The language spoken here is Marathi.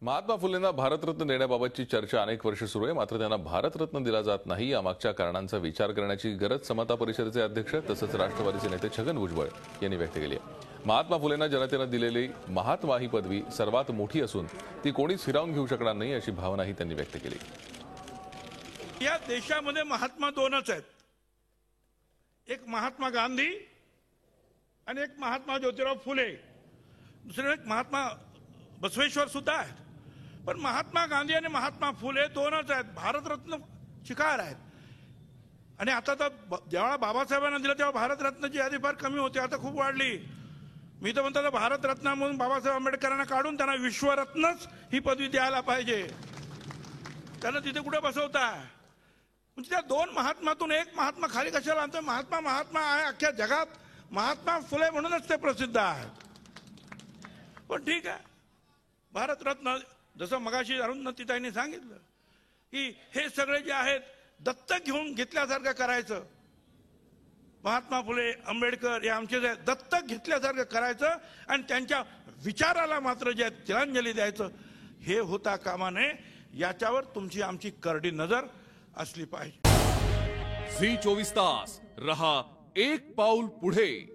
महात्मा फुलेंना भारतरत्न देण्याबाबतची चर्चा अनेक वर्ष सुरू आहे. मात्र त्यांना भारतरत्न दिला जात नाही यामागच्या कारणांचा विचार करण्याची गरज समता परिषदेचे अध्यक्ष तसंच राष्ट्रवादीचे नेते छगन भुजबळ यांनी व्यक्त केली आहे. महात्मा फुलेंना जनतेनं दिलेली महात्मा ही पदवी सर्वात मोठी असून ती कोणीच हिरावून घेऊ शकणार नाही अशी भावनाही त्यांनी व्यक्त केली. या देशामध्ये महात्मा दोनच आहेत, एक महात्मा गांधी आणि एक महात्मा ज्योतिराव फुले, दुसरे एक महात्मा बसवेश्वर सुद्धा आहेत. पण महात्मा गांधी आणि महात्मा फुले दोनच आहेत, भारतरत्न शिकार आहेत. आणि आता तर जेव्हा बाबासाहेबांना दिलं तेव्हा भारतरत्नाची यादी फार कमी होती, आता खूप वाढली. मी तर म्हणतो भारतरत्न म्हणून बाबासाहेब आंबेडकरांना काढून त्यांना विश्वरत्नच ही पदवी द्यायला पाहिजे. त्यांना तिथे कुठे बसवता? म्हणजे त्या दोन महात्मातून एक महात्मा खाली कशाला आणतो? महात्मा महात्मा आहे, अख्ख्या जगात महात्मा फुले म्हणूनच ते प्रसिद्ध आहेत. पण ठीक आहे, भारतरत्न जसं मगाशी अरुंधतीताईंनी सांगितलं की हे सगळे जे आहेत दत्तक घेऊन घेतल्यासारखं करायचं. महात्मा फुले आंबेडकर हे आमचे जे दत्तक घेतल्यासारखं करायचं आणि त्यांच्या विचाराला मात्र जे तिलांजली द्यायचं, हे होता कामा नये. याच्यावर तुमची आमची करडी नजर असली पाहिजे. झी 24 तास रहा एक पाऊल पुढे.